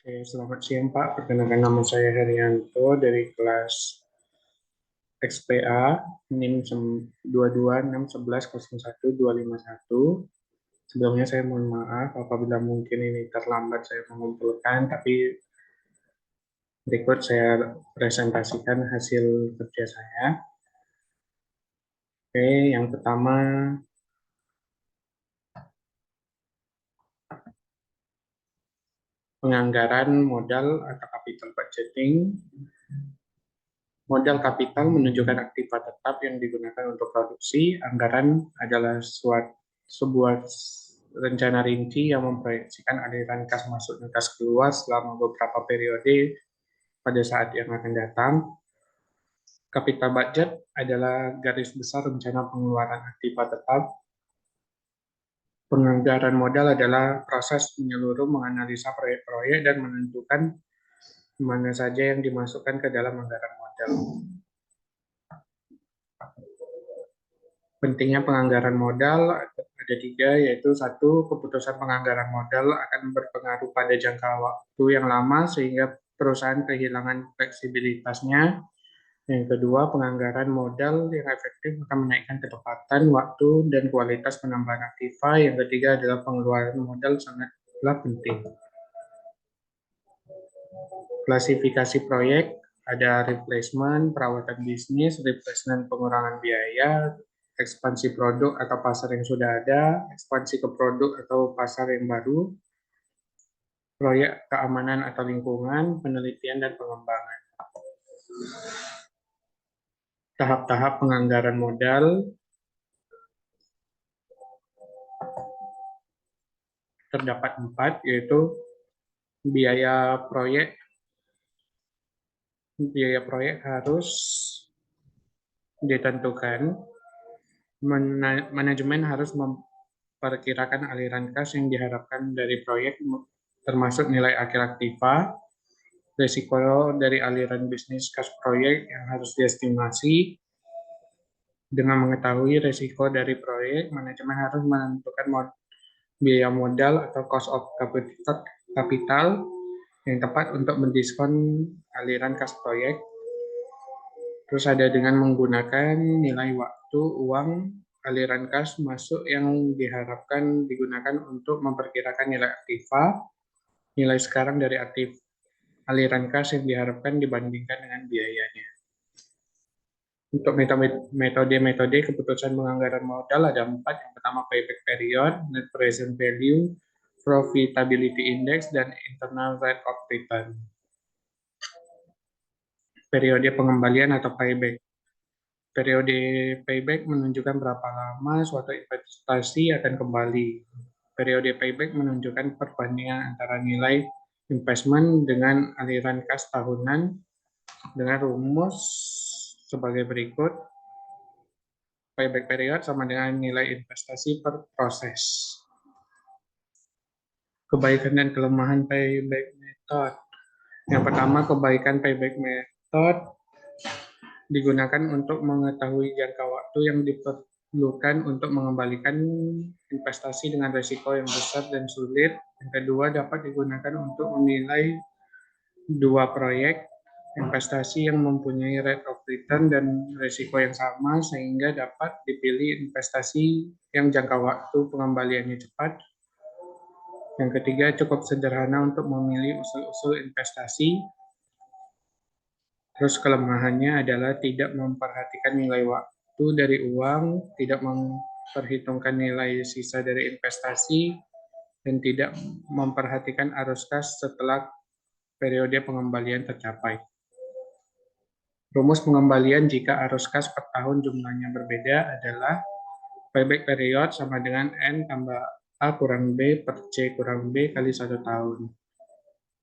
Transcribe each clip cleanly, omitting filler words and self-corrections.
Oke, selamat siang Pak. Perkenalkan nama saya Herianto dari kelas XPA NIM 226110121. Sebelumnya saya mohon maaf apabila mungkin ini terlambat saya mengumpulkan, tapi berikut saya presentasikan hasil kerja saya. Oke, yang pertama penganggaran modal atau capital budgeting. Modal kapital menunjukkan aktiva tetap yang digunakan untuk produksi. Anggaran adalah sebuah rencana rinci yang memproyeksikan aliran kas masuk dan kas keluar selama beberapa periode pada saat yang akan datang. Capital budget adalah garis besar rencana pengeluaran aktiva tetap. Penganggaran modal adalah proses menyeluruh menganalisa proyek-proyek dan menentukan mana saja yang dimasukkan ke dalam anggaran modal. Pentingnya penganggaran modal ada tiga, yaitu satu, keputusan penganggaran modal akan berpengaruh pada jangka waktu yang lama sehingga perusahaan kehilangan fleksibilitasnya. Yang kedua, penganggaran modal yang efektif akan menaikkan ketepatan waktu dan kualitas penambahan aktiva. Yang ketiga adalah pengeluaran modal sangatlah penting. Klasifikasi proyek ada replacement, perawatan bisnis, replacement pengurangan biaya, ekspansi produk atau pasar yang sudah ada, ekspansi ke produk atau pasar yang baru, proyek keamanan atau lingkungan, penelitian dan pengembangan. Tahap-tahap penganggaran modal terdapat 4, yaitu biaya proyek. Biaya proyek harus ditentukan. Manajemen harus memperkirakan aliran kas yang diharapkan dari proyek, termasuk nilai akhir aktiva, risiko dari aliran bisnis kas proyek yang harus diestimasi. Dengan mengetahui risiko dari proyek, manajemen harus menentukan biaya modal atau cost of capital yang tepat untuk mendiskon aliran kas proyek. Terus ada dengan menggunakan nilai waktu, uang, aliran kas masuk yang diharapkan digunakan untuk memperkirakan nilai aktiva, nilai sekarang dari aktif aliran kas yang diharapkan dibandingkan dengan biayanya. Untuk metode keputusan penganggaran modal ada 4. Yang pertama payback period, net present value, profitability index, dan internal rate of return. Periode pengembalian atau payback. Periode payback menunjukkan berapa lama suatu investasi akan kembali. Periode payback menunjukkan perbandingan antara nilai investment dengan aliran kas tahunan dengan rumus sebagai berikut. Payback period sama dengan nilai investasi per proses. Kebaikan dan kelemahan payback method. Yang pertama, kebaikan payback method digunakan untuk mengetahui jangka waktu yang diperlukan untuk mengembalikan investasi dengan risiko yang besar dan sulit. Yang kedua, dapat digunakan untuk menilai dua proyek investasi yang mempunyai rate of return dan risiko yang sama sehingga dapat dipilih investasi yang jangka waktu pengembaliannya cepat. Yang ketiga, cukup sederhana untuk memilih usul-usul investasi. Terus kelemahannya adalah tidak memperhatikan nilai waktu dari uang, tidak memperhitungkan nilai sisa dari investasi, dan tidak memperhatikan arus kas setelah periode pengembalian tercapai. Rumus pengembalian jika arus kas per tahun jumlahnya berbeda adalah payback period sama dengan N tambah A kurang B per C kurang B kali 1 tahun.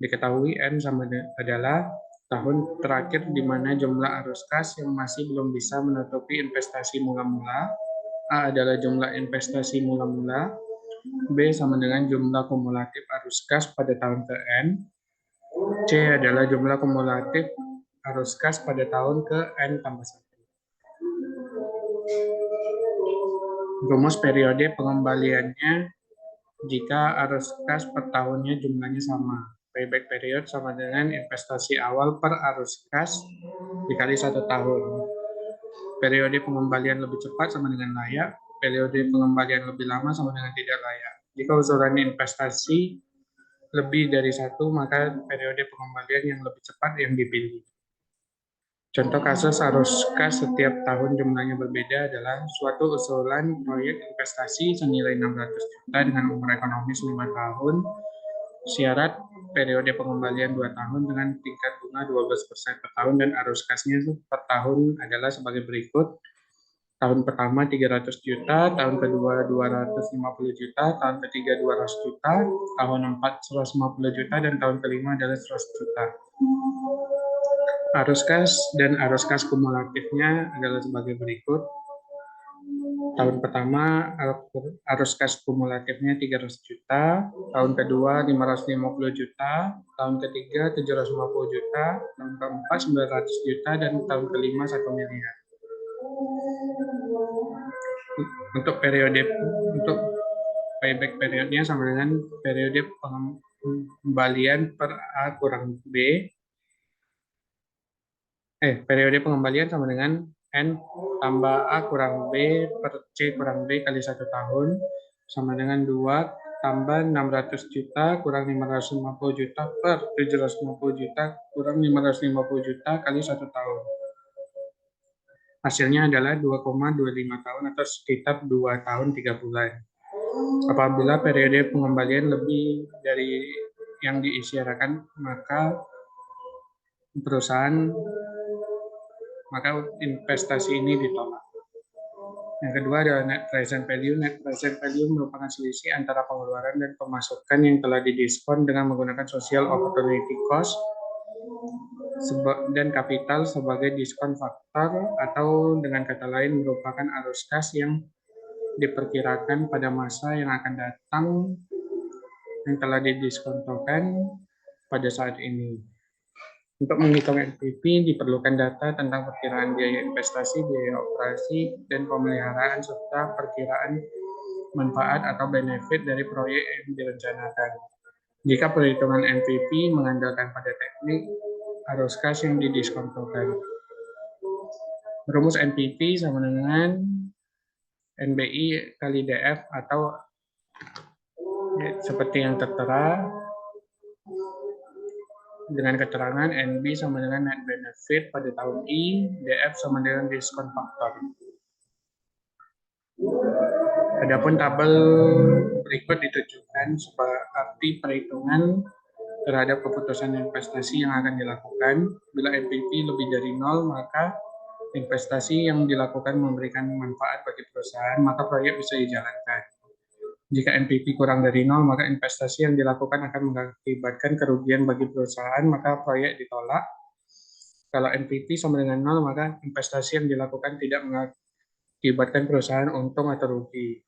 Diketahui N sama adalah tahun terakhir di mana jumlah arus kas yang masih belum bisa menutupi investasi mula-mula. A adalah jumlah investasi mula-mula. B sama dengan jumlah kumulatif arus kas pada tahun ke-N. C adalah jumlah kumulatif arus kas pada tahun ke-N tambah 1. Rumus periode pengembaliannya jika arus kas per tahunnya jumlahnya sama. payback period sama dengan investasi awal per arus kas dikali 1 tahun. Periode pengembalian lebih cepat sama dengan layak, periode pengembalian lebih lama sama dengan tidak layak. Jika usulan investasi lebih dari 1, maka periode pengembalian yang lebih cepat yang dipilih. Contoh kasus arus kas setiap tahun jumlahnya berbeda adalah suatu usulan proyek investasi senilai 600 juta dengan umur ekonomis 5 tahun, syarat periode pengembalian 2 tahun dengan tingkat bunga 12% per tahun dan arus kasnya per tahun adalah sebagai berikut. Tahun pertama 300 juta, tahun kedua 250 juta, tahun ketiga 200 juta, tahun 4 150 juta, dan tahun kelima adalah 100 juta. Arus kas dan arus kas kumulatifnya adalah sebagai berikut. Tahun pertama arus kas kumulatifnya 300 juta, tahun kedua 550 juta, tahun ketiga 750 juta, tahun keempat 900 juta, dan tahun kelima 1 miliar. Untuk payback periodnya sama dengan periode pengembalian per A kurang B. Periode pengembalian sama dengan N tambah A kurang B per C kurang B kali 1 tahun sama dengan 2 tambah 600 juta kurang 550 juta per 750 juta kurang 550 juta kali 1 tahun. Hasilnya adalah 2,25 tahun atau sekitar 2 tahun 3 bulan. Apabila periode pengembalian lebih dari yang diisyaratkan, maka investasi ini ditolak. Yang kedua adalah net present value. Net present value merupakan selisih antara pengeluaran dan pemasukan yang telah didiskon dengan menggunakan social opportunity cost dan kapital sebagai diskon faktor, atau dengan kata lain merupakan arus kas yang diperkirakan pada masa yang akan datang yang telah didiskontokan pada saat ini. Untuk menghitung NPV diperlukan data tentang perkiraan biaya investasi, biaya operasi, dan pemeliharaan, serta perkiraan manfaat atau benefit dari proyek yang direncanakan. Jika perhitungan NPV mengandalkan pada teknik arus kas yang didiskontokan. Rumus NPV sama dengan NBI kali DF atau seperti yang tertera dengan keterangan NB sama dengan net benefit pada tahun I, DF sama dengan diskon faktor. Adapun tabel berikut ditujukan sebagai arti perhitungan terhadap keputusan investasi yang akan dilakukan. Bila NPV lebih dari 0, maka investasi yang dilakukan memberikan manfaat bagi perusahaan, maka proyek bisa dijalankan. Jika NPV kurang dari 0, maka investasi yang dilakukan akan mengakibatkan kerugian bagi perusahaan, maka proyek ditolak. Kalau NPV sama dengan 0, maka investasi yang dilakukan tidak mengakibatkan perusahaan untung atau rugi.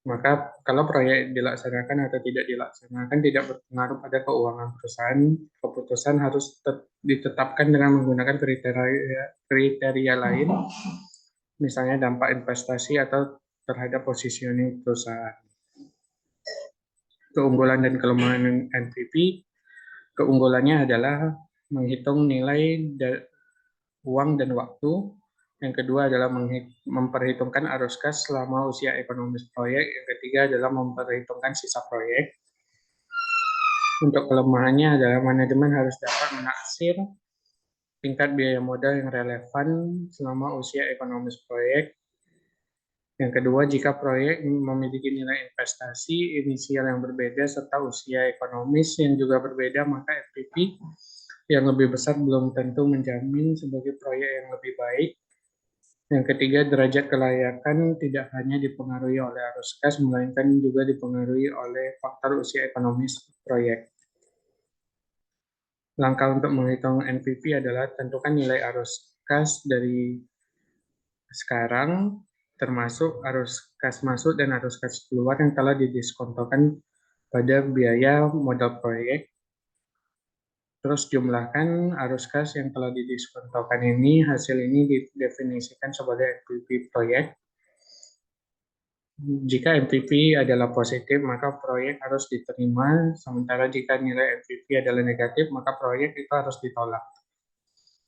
Maka kalau proyek dilaksanakan atau tidak dilaksanakan tidak berpengaruh pada keuangan perusahaan. Keputusan harus ditetapkan dengan menggunakan kriteria lain, misalnya dampak investasi atau terhadap positioning perusahaan. Keunggulan dan kelemahan NPV. Keunggulannya adalah menghitung nilai uang dan waktu. Yang kedua adalah memperhitungkan arus kas selama usia ekonomis proyek. Yang ketiga adalah memperhitungkan sisa proyek. Untuk kelemahannya adalah manajemen harus dapat menaksir tingkat biaya modal yang relevan selama usia ekonomis proyek. Yang kedua, jika proyek memiliki nilai investasi inisial yang berbeda serta usia ekonomis yang juga berbeda, maka NPV yang lebih besar belum tentu menjamin sebagai proyek yang lebih baik. Yang ketiga, derajat kelayakan tidak hanya dipengaruhi oleh arus kas, melainkan juga dipengaruhi oleh faktor usia ekonomis proyek. Langkah untuk menghitung NPV adalah tentukan nilai arus kas dari sekarang, termasuk arus kas masuk dan arus kas keluar yang telah didiskontokan pada biaya modal proyek. Terus jumlahkan arus kas yang telah didiskontokan ini, hasil ini didefinisikan sebagai NPV proyek. Jika MVP adalah positif, maka proyek harus diterima, sementara jika nilai MVP adalah negatif, maka proyek itu harus ditolak.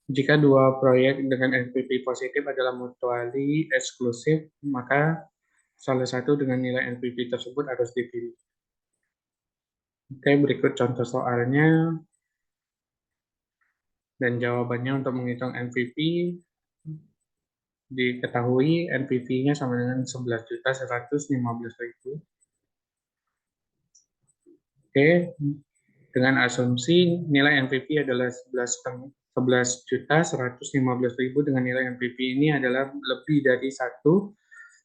Jika dua proyek dengan MVP positif adalah mutually eksklusif, maka salah satu dengan nilai MVP tersebut harus dipilih. Oke, berikut contoh soalnya dan jawabannya untuk menghitung MVP. Diketahui MVP-nya sama dengan 11.115.000. Oke, dengan asumsi nilai MVP adalah 11.115.000 dengan nilai MVP ini adalah lebih dari satu,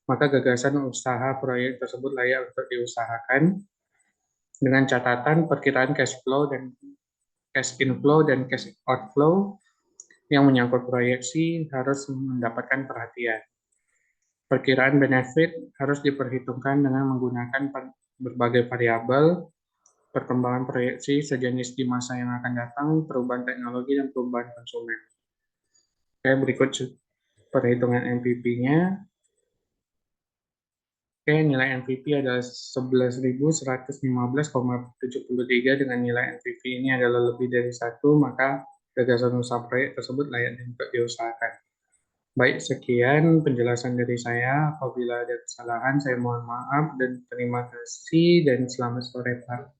maka gagasan usaha proyek tersebut layak untuk diusahakan dengan catatan perkiraan cash flow dan cash inflow dan cash outflow yang menyangkut proyeksi harus mendapatkan perhatian. Perkiraan benefit harus diperhitungkan dengan menggunakan berbagai variabel, perkembangan proyeksi sejenis di masa yang akan datang, perubahan teknologi, dan perubahan konsumen. Oke, berikut perhitungan MVP-nya. Oke, nilai MVP adalah 11.115,73 dengan nilai MVP ini adalah lebih dari satu, maka gagasan usaha proyek tersebut layak untuk diusahakan. Baik, sekian penjelasan dari saya. Apabila ada kesalahan, saya mohon maaf dan terima kasih dan selamat sore, Pak.